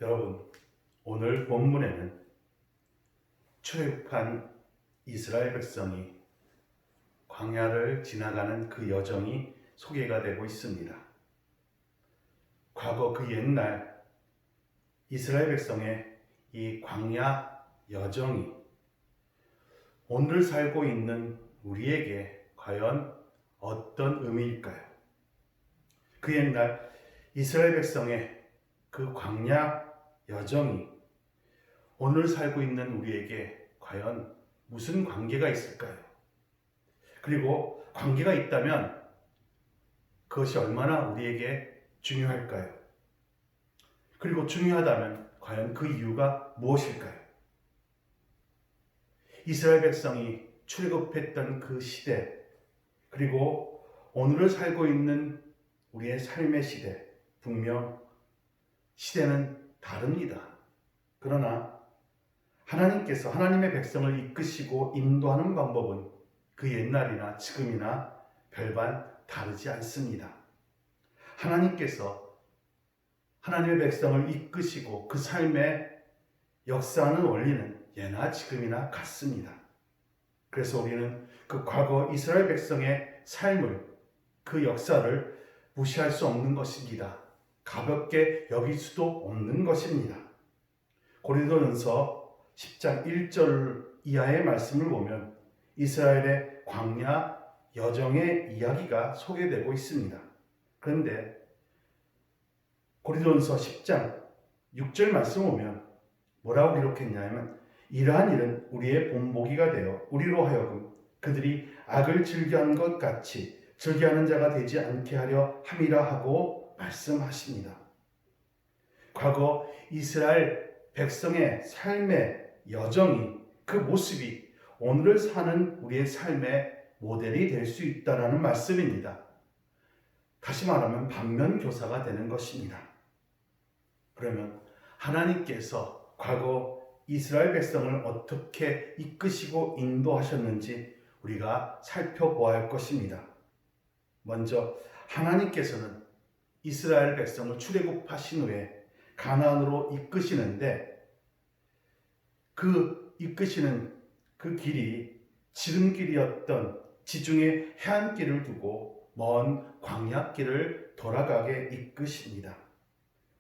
여러분, 오늘 본문에는 출애굽한 이스라엘 백성이 광야를 지나가는 그 여정이 소개가 되고 있습니다. 과거 그 옛날 이스라엘 백성의 이 광야 여정이 오늘 살고 있는 우리에게 과연 어떤 의미일까요? 그 옛날 이스라엘 백성의 그 광야 여정이 오늘 살고 있는 우리에게 과연 무슨 관계가 있을까요? 그리고 관계가 있다면 그것이 얼마나 우리에게 중요할까요? 그리고 중요하다면 과연 그 이유가 무엇일까요? 이스라엘 백성이 출애굽했던 그 시대, 그리고 오늘을 살고 있는 우리의 삶의 시대, 분명 시대는 다릅니다. 그러나 하나님께서 하나님의 백성을 이끄시고 인도하는 방법은 그 옛날이나 지금이나 별반 다르지 않습니다. 하나님께서 하나님의 백성을 이끄시고 그 삶에 역사하는 원리는 예나 지금이나 같습니다. 그래서 우리는 그 과거 이스라엘 백성의 삶을, 그 역사를 무시할 수 없는 것입니다. 가볍게 여길 수도 없는 것입니다. 고린도전서 10장 1절 이하의 말씀을 보면 이스라엘의 광야 여정의 이야기가 소개되고 있습니다. 그런데 고린도전서 10장 6절 말씀을 보면 뭐라고 기록했냐면, 이러한 일은 우리의 본보기가 되어 우리로 하여금 그들이 악을 즐겨하는 것 같이 즐겨하는 자가 되지 않게 하려 함이라 하고 말씀하십니다. 과거 이스라엘 백성의 삶의 여정이, 그 모습이 오늘을 사는 우리의 삶의 모델이 될 수 있다는 말씀입니다. 다시 말하면 반면교사가 되는 것입니다. 그러면 하나님께서 과거 이스라엘 백성을 어떻게 이끄시고 인도하셨는지 우리가 살펴보아야 할 것입니다. 먼저 하나님께서는 이스라엘 백성을 출애굽하신 후에 가나안으로 이끄시는데, 그 이끄시는 그 길이 지름길이었던 지중해 해안길을 두고 먼 광야길을 돌아가게 이끄십니다.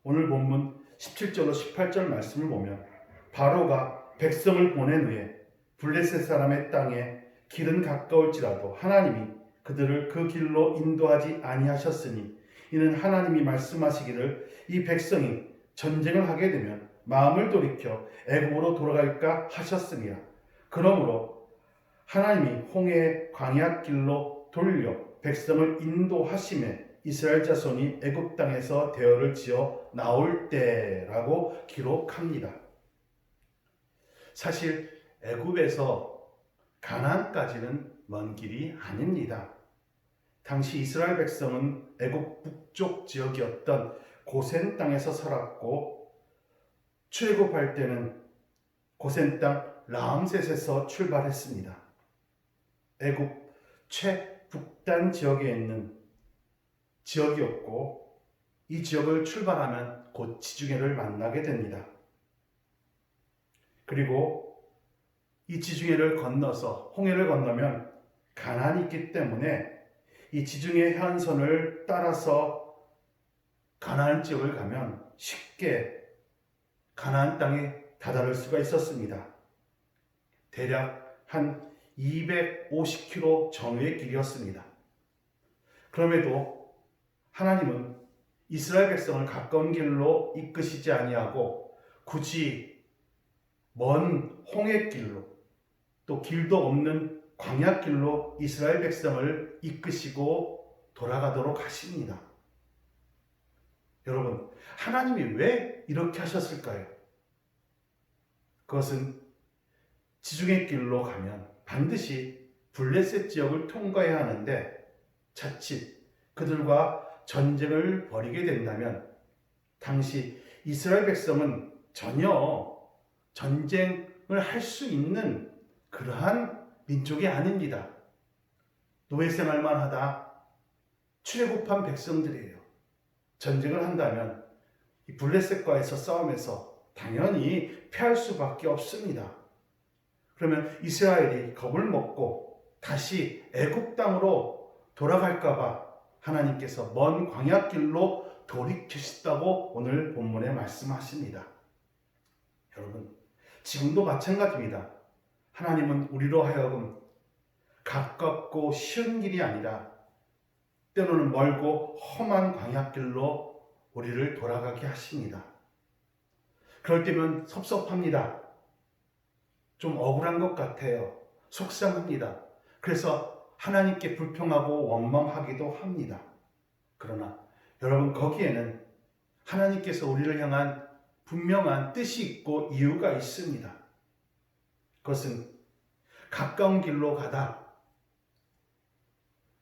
오늘 본문 17절로 18절 말씀을 보면 바로가 백성을 보낸 후에 블레셋 사람의 땅에 길은 가까울지라도 하나님이 그들을 그 길로 인도하지 아니하셨으니 이는 하나님이 말씀하시기를 이 백성이 전쟁을 하게 되면 마음을 돌이켜 애굽으로 돌아갈까 하셨습니다. 그러므로 하나님이 홍해의 광야길로 돌려 백성을 인도하심에 이스라엘 자손이 애굽 땅에서 대열을 지어 나올 때라고 기록합니다. 사실 애굽에서 가나안까지는 먼 길이 아닙니다. 당시 이스라엘 백성은 애굽 북쪽 지역이었던 고센 땅에서 살았고, 출애굽할 때는 고센 땅 라암셋에서 출발했습니다. 애굽 최북단 지역에 있는 지역이었고, 이 지역을 출발하면 곧 지중해를 만나게 됩니다. 그리고 이 지중해를 건너서 홍해를 건너면 가나안이 있기 때문에 이 지중해 해안선을 따라서 가나안 지역을 가면 쉽게 가나안 땅에 다다를 수가 있었습니다. 대략 한 250km 전후의 길이었습니다. 그럼에도 하나님은 이스라엘 백성을 가까운 길로 이끄시지 아니하고 굳이 먼 홍해길로, 또 길도 없는 광야길로 이스라엘 백성을 이끄시고 돌아가도록 하십니다. 여러분, 하나님이 왜 이렇게 하셨을까요? 그것은 지중해 길로 가면 반드시 블레셋 지역을 통과해야 하는데, 자칫 그들과 전쟁을 벌이게 된다면 당시 이스라엘 백성은 전혀 전쟁을 할 수 있는 그러한 민족이 아닙니다. 노예 생활만 하다 출애굽한 백성들이에요. 전쟁을 한다면 이 블레셋과에서 싸움에서 당연히 패할 수밖에 없습니다. 그러면 이스라엘이 겁을 먹고 다시 애굽 땅으로 돌아갈까 봐 하나님께서 먼 광야길로 돌이키셨다고 오늘 본문에 말씀하십니다. 여러분, 지금도 마찬가지입니다. 하나님은 우리로 하여금 가깝고 쉬운 길이 아니라 때로는 멀고 험한 광야길로 우리를 돌아가게 하십니다. 그럴 때면 섭섭합니다. 좀 억울한 것 같아요. 속상합니다. 그래서 하나님께 불평하고 원망하기도 합니다. 그러나 여러분, 거기에는 하나님께서 우리를 향한 분명한 뜻이 있고 이유가 있습니다. 그것은 가까운 길로 가다,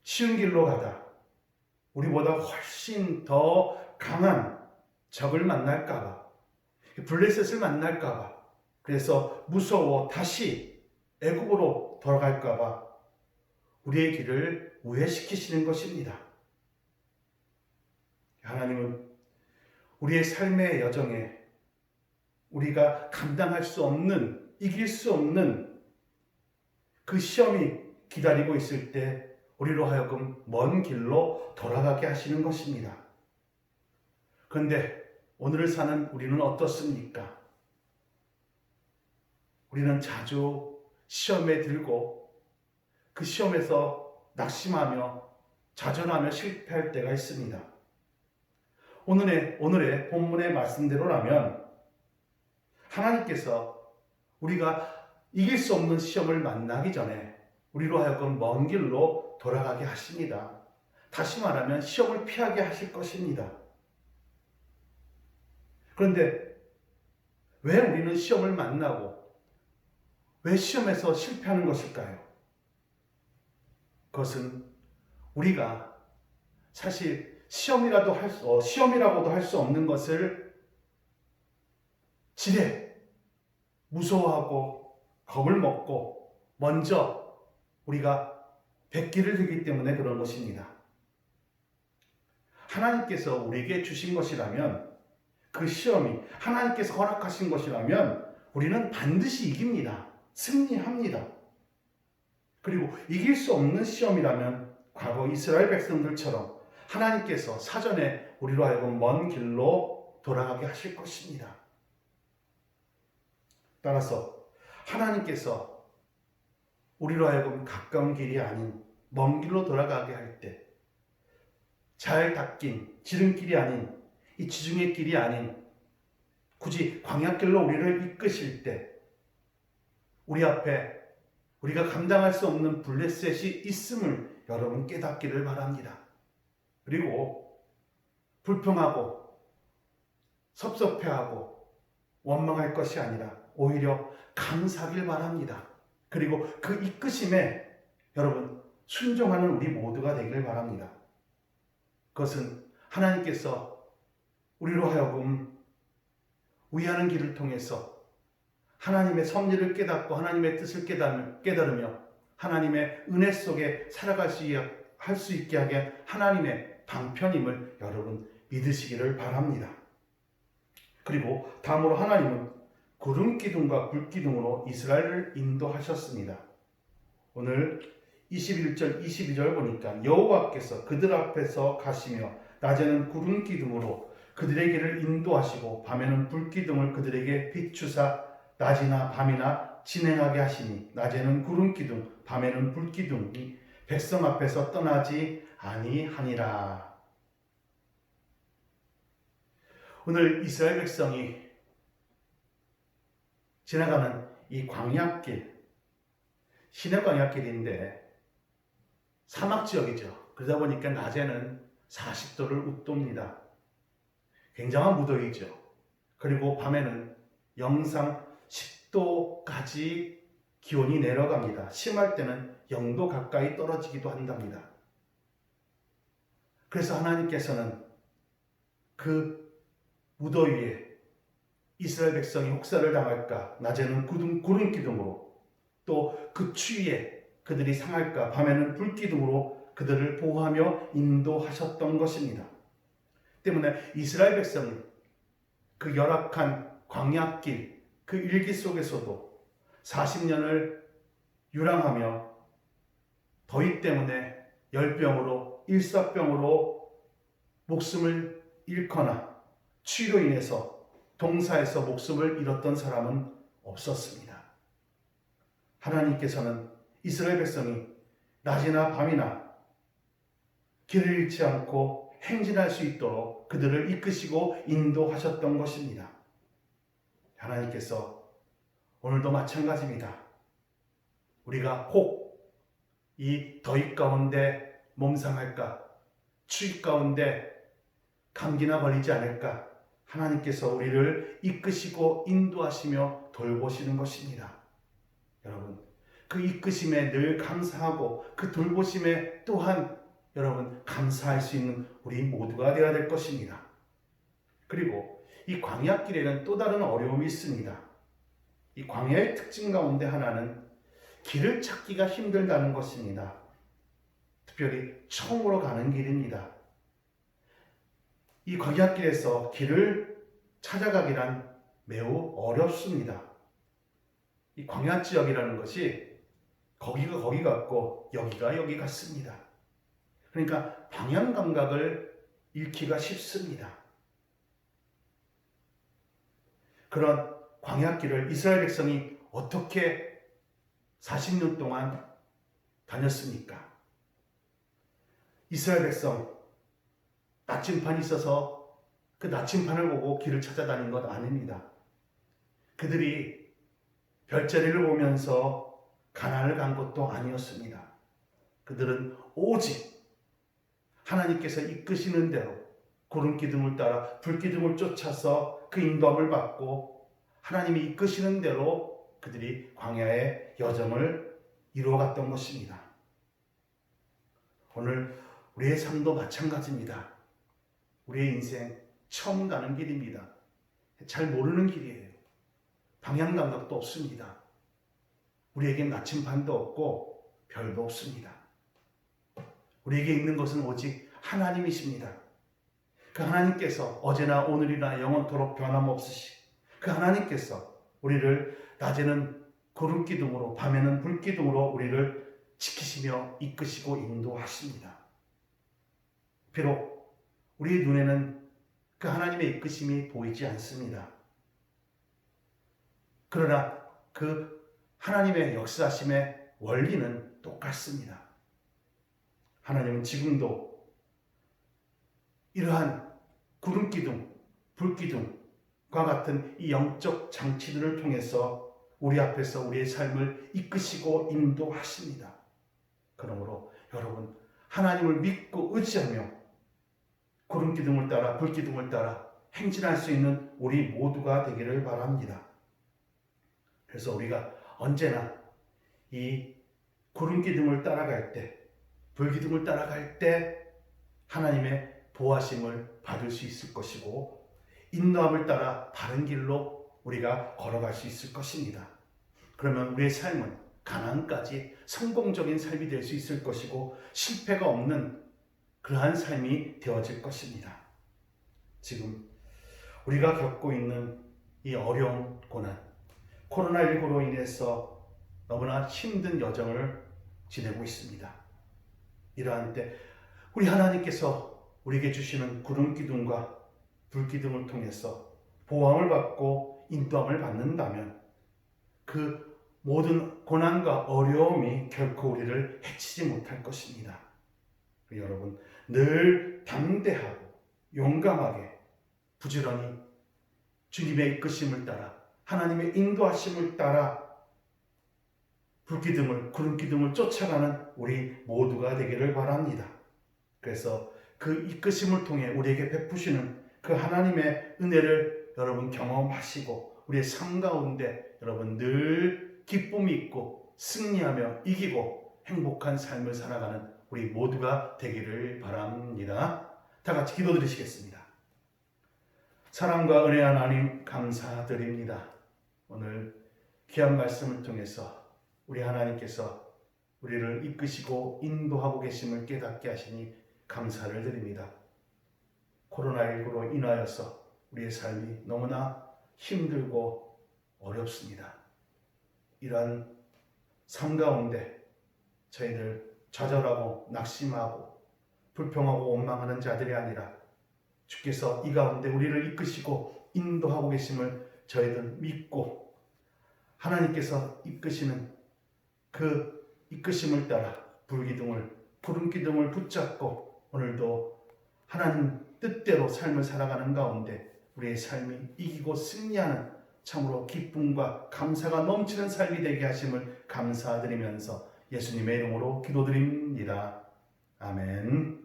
쉬운 길로 가다, 우리보다 훨씬 더 강한 적을 만날까봐, 블레셋을 만날까봐, 그래서 무서워 다시 애굽으로 돌아갈까봐 우리의 길을 우회시키시는 것입니다. 하나님은 우리의 삶의 여정에 우리가 감당할 수 없는, 이길 수 없는 그 시험이 기다리고 있을 때 우리로 하여금 먼 길로 돌아가게 하시는 것입니다. 그런데 오늘을 사는 우리는 어떻습니까? 우리는 자주 시험에 들고 그 시험에서 낙심하며 좌절하며 실패할 때가 있습니다. 오늘의 본문의 말씀대로라면 하나님께서 우리가 이길 수 없는 시험을 만나기 전에 우리로 하여금 먼 길로 돌아가게 하십니다. 다시 말하면 시험을 피하게 하실 것입니다. 그런데 왜 우리는 시험을 만나고 왜 시험에서 실패하는 것일까요? 그것은 우리가 사실 시험이라고도 할 수 없는 것을 지레 무서워하고 겁을 먹고 먼저 우리가 백기를 들기 때문에 그런 것입니다. 하나님께서 우리에게 주신 것이라면, 그 시험이 하나님께서 허락하신 것이라면 우리는 반드시 이깁니다. 승리합니다. 그리고 이길 수 없는 시험이라면 과거 이스라엘 백성들처럼 하나님께서 사전에 우리로 하여금 먼 길로 돌아가게 하실 것입니다. 따라서 하나님께서 우리로 하여금 가까운 길이 아닌 먼 길로 돌아가게 할 때, 잘 닦인 지름길이 아닌 이 지중해 길이 아닌 굳이 광야길로 우리를 이끄실 때 우리 앞에 우리가 감당할 수 없는 블레셋이 있음을 여러분 깨닫기를 바랍니다. 그리고 불평하고 섭섭해하고 원망할 것이 아니라 오히려 감사하길 바랍니다. 그리고 그 이끄심에 여러분 순종하는 우리 모두가 되길 바랍니다. 그것은 하나님께서 우리로 하여금 위하는 길을 통해서 하나님의 섭리를 깨닫고 하나님의 뜻을 깨달으며 하나님의 은혜 속에 살아갈 수 있게 하게 하나님의 방편임을 여러분 믿으시기를 바랍니다. 그리고 다음으로 하나님은 구름 기둥과 불 기둥으로 이스라엘을 인도하셨습니다. 오늘 21절 22절 보니까 여호와께서 그들 앞에서 가시며 낮에는 구름 기둥으로 그들의 길을 인도하시고 밤에는 불 기둥을 그들에게 비추사 낮이나 밤이나 진행하게 하시니 낮에는 구름 기둥 밤에는 불 기둥이 백성 앞에서 떠나지 아니하니라. 오늘 이스라엘 백성이 지나가는 이 광야길, 시내 광야길인데 사막 지역이죠. 그러다 보니까 낮에는 40도를 웃돕니다. 굉장한 무더위죠. 그리고 밤에는 영상 10도까지 기온이 내려갑니다. 심할 때는 0도 가까이 떨어지기도 한답니다. 그래서 하나님께서는 그 무더위에 이스라엘 백성이 혹사를 당할까, 낮에는 구름 기둥으로, 또 그 추위에 그들이 상할까, 밤에는 불 기둥으로 그들을 보호하며 인도하셨던 것입니다. 때문에 이스라엘 백성은 그 열악한 광야길, 그 일기 속에서도 40년을 유랑하며 더위 때문에 열병으로 일사병으로 목숨을 잃거나 추위로 인해서 동사에서 목숨을 잃었던 사람은 없었습니다. 하나님께서는 이스라엘 백성이 낮이나 밤이나 길을 잃지 않고 행진할 수 있도록 그들을 이끄시고 인도하셨던 것입니다. 하나님께서 오늘도 마찬가지입니다. 우리가 혹 이 더위 가운데 몸상할까, 추위 가운데 감기나 걸리지 않을까, 하나님께서 우리를 이끄시고 인도하시며 돌보시는 것입니다. 여러분, 그 이끄심에 늘 감사하고 그 돌보심에 또한 여러분 감사할 수 있는 우리 모두가 되어야 될 것입니다. 그리고 이 광야길에는 또 다른 어려움이 있습니다. 이 광야의 특징 가운데 하나는 길을 찾기가 힘들다는 것입니다. 특별히 처음으로 가는 길입니다. 이 광야길에서 길을 찾아가기란 매우 어렵습니다. 이 광야 지역이라는 것이 거기가 거기 같고 여기가 여기 같습니다. 그러니까 방향 감각을 잃기가 쉽습니다. 그런 광야길을 이스라엘 백성이 어떻게 40년 동안 다녔습니까? 이스라엘 백성 나침판이 있어서 그 나침판을 보고 길을 찾아다닌 것 아닙니다. 그들이 별자리를 보면서 가나안을 간 것도 아니었습니다. 그들은 오직 하나님께서 이끄시는 대로 구름 기둥을 따라 불 기둥을 쫓아서 그 인도함을 받고 하나님이 이끄시는 대로 그들이 광야의 여정을 이루어갔던 것입니다. 오늘 우리의 삶도 마찬가지입니다. 우리의 인생 처음 가는 길입니다. 잘 모르는 길이에요. 방향 감각도 없습니다. 우리에겐 나침반도 없고 별도 없습니다. 우리에게 있는 것은 오직 하나님이십니다. 그 하나님께서 어제나 오늘이나 영원토록 변함없으시 그 하나님께서 우리를 낮에는 구름 기둥으로 밤에는 불 기둥으로 우리를 지키시며 이끄시고 인도하십니다. 비록 우리의 눈에는 그 하나님의 이끄심이 보이지 않습니다. 그러나 그 하나님의 역사심의 원리는 똑같습니다. 하나님은 지금도 이러한 구름 기둥, 불 기둥과 같은 이 영적 장치들을 통해서 우리 앞에서 우리의 삶을 이끄시고 인도하십니다. 그러므로 여러분 하나님을 믿고 의지하며 구름 기둥을 따라 불 기둥을 따라 행진할 수 있는 우리 모두가 되기를 바랍니다. 그래서 우리가 언제나 이 구름 기둥을 따라갈 때, 불 기둥을 따라갈 때 하나님의 보호하심을 받을 수 있을 것이고 인도함을 따라 바른 길로 우리가 걸어갈 수 있을 것입니다. 그러면 우리의 삶은 가나안까지 성공적인 삶이 될 수 있을 것이고 실패가 없는 그러한 삶이 되어질 것입니다. 지금 우리가 겪고 있는 이 어려운 고난, 코로나19로 인해서 너무나 힘든 여정을 지내고 있습니다. 이러한 때 우리 하나님께서 우리에게 주시는 구름 기둥과 불 기둥을 통해서 보호함을 받고 인도함을 받는다면 그 모든 고난과 어려움이 결코 우리를 해치지 못할 것입니다. 여러분 늘 담대하고 용감하게 부지런히 주님의 이끄심을 따라 하나님의 인도하심을 따라 불기둥을 구름 기둥을 쫓아가는 우리 모두가 되기를 바랍니다. 그래서 그 이끄심을 통해 우리에게 베푸시는 그 하나님의 은혜를 여러분 경험하시고 우리의 삶 가운데 여러분 늘 기쁨이 있고 승리하며 이기고 행복한 삶을 살아가는 우리 모두가 되기를 바랍니다. 다 같이 기도드리시겠습니다. 사랑과 은혜 하나님 감사드립니다. 오늘 귀한 말씀을 통해서 우리 하나님께서 우리를 이끄시고 인도하고 계심을 깨닫게 하시니 감사를 드립니다. 코로나19로 인하여서 우리의 삶이 너무나 힘들고 어렵습니다. 이러한 삶 가운데 저희들 좌절하고 낙심하고 불평하고 원망하는 자들이 아니라 주께서 이 가운데 우리를 이끄시고 인도하고 계심을 저희들 믿고 하나님께서 이끄시는 그 이끄심을 따라 푸른 기둥을 붙잡고 오늘도 하나님 뜻대로 삶을 살아가는 가운데 우리의 삶이 이기고 승리하는 참으로 기쁨과 감사가 넘치는 삶이 되게 하심을 감사드리면서 예수님의 이름으로 기도드립니다. 아멘.